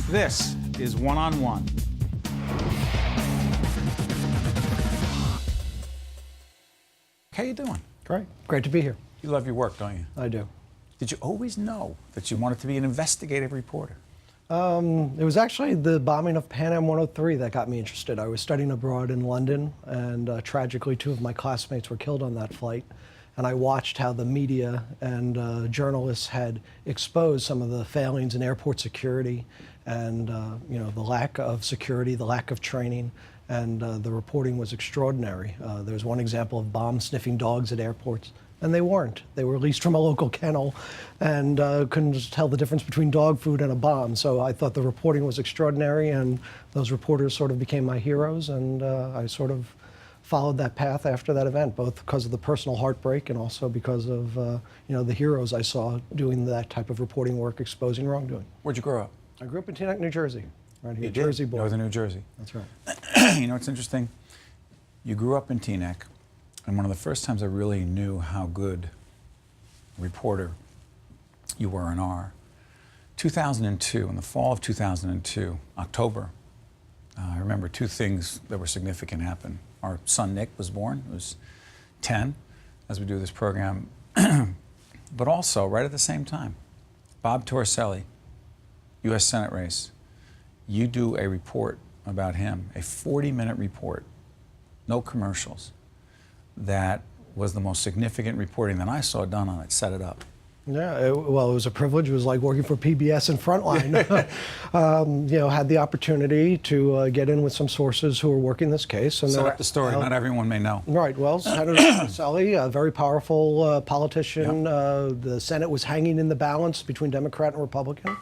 This is One-on-One. How you doing? Great. Great to be here. You love your work, don't you? I do. Did you always know that you wanted to be an investigative reporter? It was actually the bombing of Pan Am 103 that got me interested. I was studying abroad in London, and tragically, 2 of my classmates were killed on that flight. And I watched how the media and journalists had exposed some of the failings in airport security and the lack of security, the lack of training, and the reporting was extraordinary. There's one example of bomb-sniffing dogs at airports. And they weren't. They were released from a local kennel and couldn't tell the difference between dog food and a bomb. So I thought the reporting was extraordinary, and those reporters sort of became my heroes, and I sort of followed that path after that event, both because of the personal heartbreak and also because of the heroes I saw doing that type of reporting work, exposing wrongdoing. Where'd you grow up? I grew up in Teaneck, New Jersey, right here, You Jersey did? boy. Northern New Jersey. That's right. You know what's interesting? You grew up in Teaneck, and one of the first times I really knew how good a reporter you were and are, 2002, in the fall of 2002, October, I remember 2 things that were significant happened. Our son Nick was born. He was 10 as we do this program. But also, right at the same time, Bob Torricelli, U.S. Senate race, you do a report about him, a 40-minute report, no commercials, that was the most significant reporting that I saw done on it. Set it up. Yeah, it was a privilege. It was like working for PBS and Frontline. Had the opportunity to get in with some sources who were working this case. And set up the story. Not everyone may know. Right. Well, Senator Torricelli, a very powerful politician. Yep. The Senate was hanging in the balance between Democrat and Republican.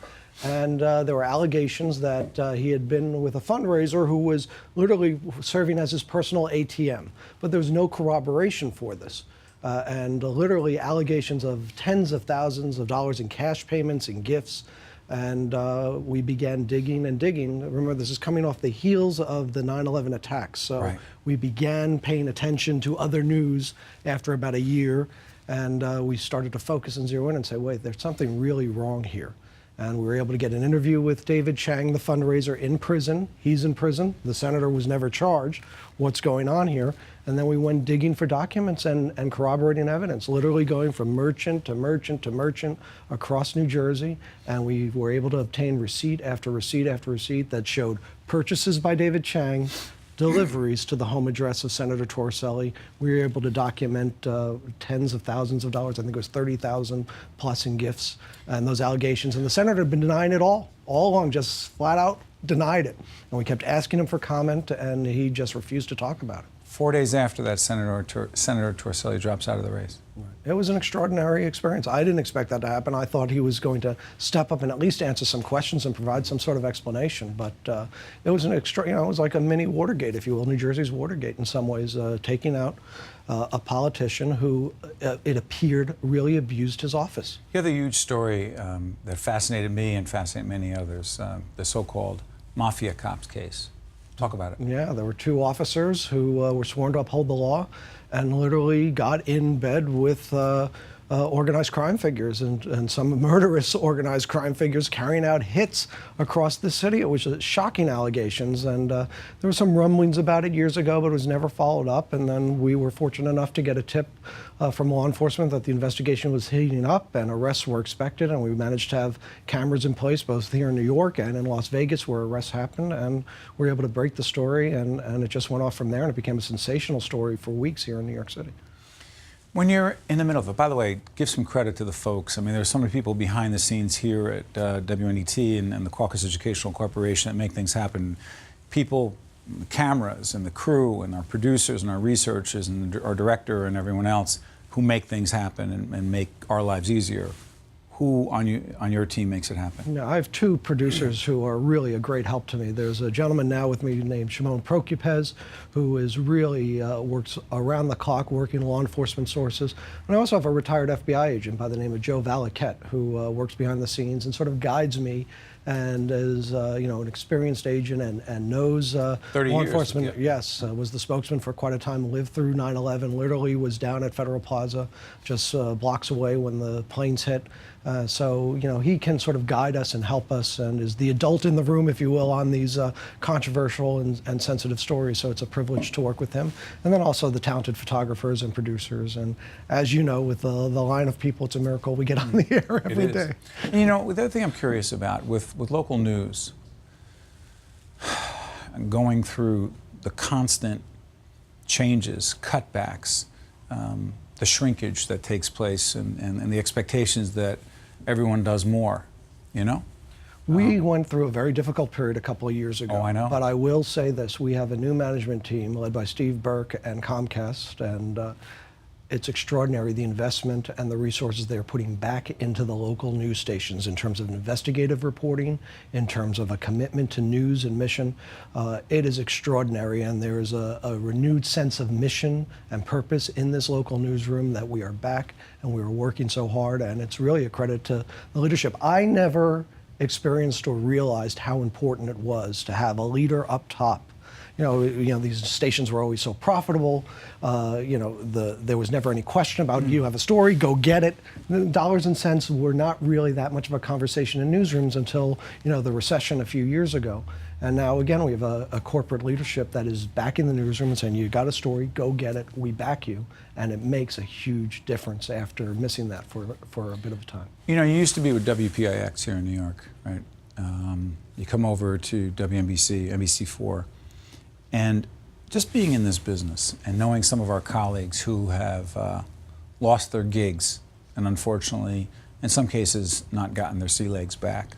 And there were allegations that he had been with a fundraiser who was literally serving as his personal ATM. But there was no corroboration for this. And literally allegations of tens of thousands of dollars in cash payments and gifts. And we began digging and digging. Remember, this is coming off the heels of the 9/11 attacks. So right. We began paying attention to other news after about a year. And we started to focus and zero in and say, wait, there's something really wrong here. And we were able to get an interview with David Chang, the fundraiser, in prison. He's in prison. The senator was never charged. What's going on here? And then we went digging for documents and corroborating evidence, literally going from merchant to merchant to merchant across New Jersey. And we were able to obtain receipt after receipt after receipt that showed purchases by David Chang, deliveries to the home address of Senator Torricelli. We were able to document tens of thousands of dollars. I think it was 30,000 plus in gifts and those allegations. And the senator had been denying it all along, just flat out denied it. And we kept asking him for comment, and he just refused to talk about it. 4 days after that, Senator Torricelli drops out of the race. Right. It was an extraordinary experience. I didn't expect that to happen. I thought he was going to step up and at least answer some questions and provide some sort of explanation. But it was it was like a mini Watergate, if you will, New Jersey's Watergate in some ways, taking out a politician who, it appeared, really abused his office. You have the huge story that fascinated me and fascinated many others, the so-called Mafia Cops case. Talk about it. Yeah, there were 2 officers who were sworn to uphold the law and literally got in bed with organized crime figures and some murderous organized crime figures carrying out hits across the city. It was shocking allegations, and there were some rumblings about it years ago, but it was never followed up. And then we were fortunate enough to get a tip from law enforcement that the investigation was heating up and arrests were expected, and we managed to have cameras in place both here in New York and in Las Vegas where arrests happened, and we were able to break the story, and it just went off from there, and it became a sensational story for weeks here in New York City. When you're in the middle of it, by the way, give some credit to the folks. I mean, there's so many people behind the scenes here at WNET and the Caucus Educational Corporation that make things happen. People, the cameras and the crew and our producers and our researchers and our director and everyone else who make things happen and make our lives easier. Who on your team makes it happen? No, I have 2 producers who are really a great help to me. There's a gentleman now with me named Shimon Prokupez, who is really works around the clock working law enforcement sources. And I also have a retired FBI agent by the name of Joe Valaquette, who works behind the scenes and sort of guides me and is an experienced agent and knows law enforcement. Yeah. Yes, was the spokesman for quite a time, lived through 9/11, literally was down at Federal Plaza just blocks away when the planes hit. So, he can sort of guide us and help us and is the adult in the room, if you will, on these controversial and sensitive stories. So it's a privilege to work with him. And then also the talented photographers and producers. And as you know, with the line of people, it's a miracle we get on the air every day. And, the other thing I'm curious about with local news, going through the constant changes, cutbacks, the shrinkage that takes place and the expectations that everyone does more, We went through a very difficult period a couple of years ago. Oh, I know. But I will say this, we have a new management team led by Steve Burke and Comcast, and it's extraordinary the investment and the resources they're putting back into the local news stations in terms of investigative reporting, in terms of a commitment to news and mission. It is extraordinary, and there is a renewed sense of mission and purpose in this local newsroom that we are back and we are working so hard, and it's really a credit to the leadership. I never experienced or realized how important it was to have a leader up top. These stations were always so profitable. There was never any question about you have a story, go get it. The dollars and cents were not really that much of a conversation in newsrooms until the recession a few years ago. And now again we have a corporate leadership that is back in the newsroom and saying you got a story, go get it, we back you, and it makes a huge difference after missing that for a bit of time. You used to be with WPIX here in New York, right? You come over to WNBC, NBC4. And just being in this business and knowing some of our colleagues who have lost their gigs and unfortunately, in some cases, not gotten their sea legs back.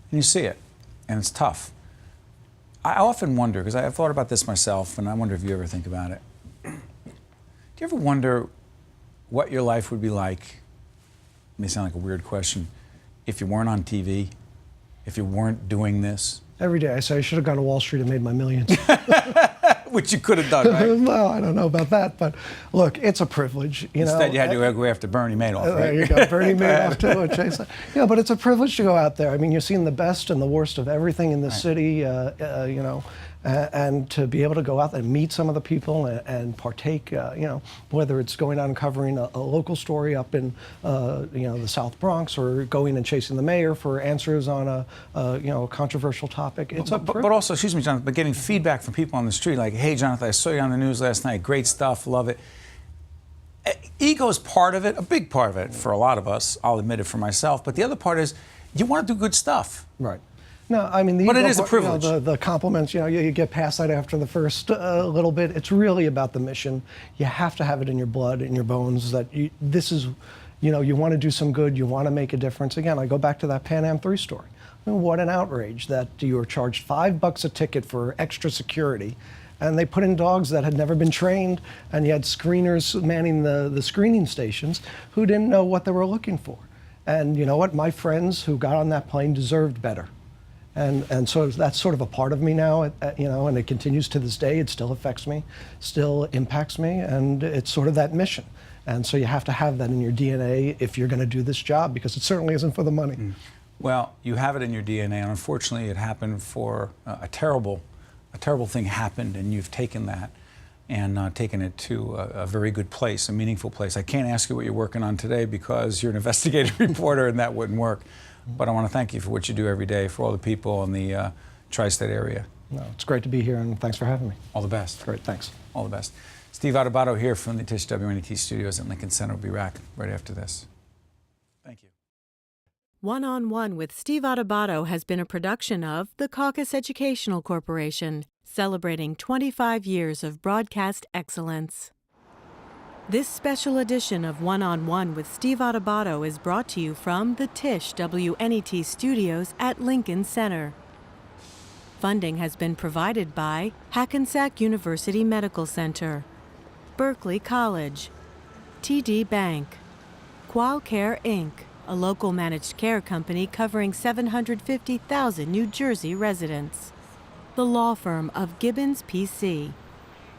And you see it, and it's tough. I often wonder, because I've thought about this myself, and I wonder if you ever think about it. Do you ever wonder what your life would be like, it may sound like a weird question, if you weren't on TV, if you weren't doing this? Every day I say I should have gone to Wall Street and made my millions. Which you could have done, right? Well, I don't know about that, but look, it's a privilege. Instead, you had to go after Bernie Madoff, right? There you go, Bernie Madoff too. Chase. But it's a privilege to go out there. I mean, you've seen the best and the worst of everything in this city, and to be able to go out there and meet some of the people and partake, whether it's going out and covering a local story up in, the South Bronx, or going and chasing the mayor for answers on a controversial topic. It's but also, excuse me, Jonathan, but getting feedback from people on the street like, hey, Jonathan, I saw you on the news last night. Great stuff, love it. Ego is part of it, a big part of it for a lot of us. I'll admit it for myself. But the other part is you want to do good stuff. Right. No, I mean, but it is a privilege. The compliments, you get past that after the first little bit. It's really about the mission. You have to have it in your blood, in your bones, that this is, you want to do some good, you want to make a difference. Again, I go back to that Pan Am 3 story. I mean, what an outrage that you were charged $5 a ticket for extra security, and they put in dogs that had never been trained, and you had screeners manning the screening stations who didn't know what they were looking for. And you know what? My friends who got on that plane deserved better. And so that's sort of a part of me now, and it continues to this day. It still affects me, still impacts me, and it's sort of that mission. And so you have to have that in your DNA if you're going to do this job, because it certainly isn't for the money. Mm. Well, you have it in your DNA, and unfortunately it happened for a terrible thing happened, and you've taken that and taken it to a very good place, a meaningful place. I can't ask you what you're working on today because you're an investigative reporter and that wouldn't work. But I want to thank you for what you do every day for all the people in the tri-state area. No, it's great to be here, and thanks for having me. All the best. Great, thanks. All the best. Steve Adubato here from the Tisch WNET studios at Lincoln Center. We'll be back right after this. Thank you. One-on-One with Steve Adubato has been a production of the Caucus Educational Corporation, celebrating 25 years of broadcast excellence. This special edition of One-on-One with Steve Adubato is brought to you from the Tisch WNET studios at Lincoln Center. Funding has been provided by Hackensack University Medical Center, Berkeley College, TD Bank, Qualcare Inc., a local managed care company covering 750,000 New Jersey residents, the law firm of Gibbons PC,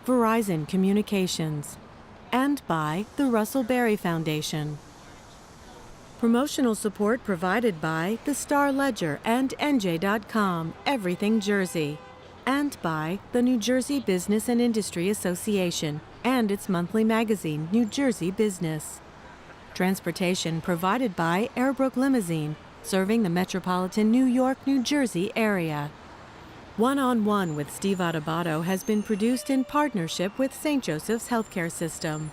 Verizon Communications, and by the Russell Berry Foundation. Promotional support provided by the Star Ledger and NJ.com, Everything Jersey, and by the New Jersey Business and Industry Association and its monthly magazine, New Jersey Business. Transportation provided by Airbrook Limousine, serving the metropolitan New York, New Jersey area. One-on-One with Steve Adubato has been produced in partnership with St. Joseph's Healthcare System.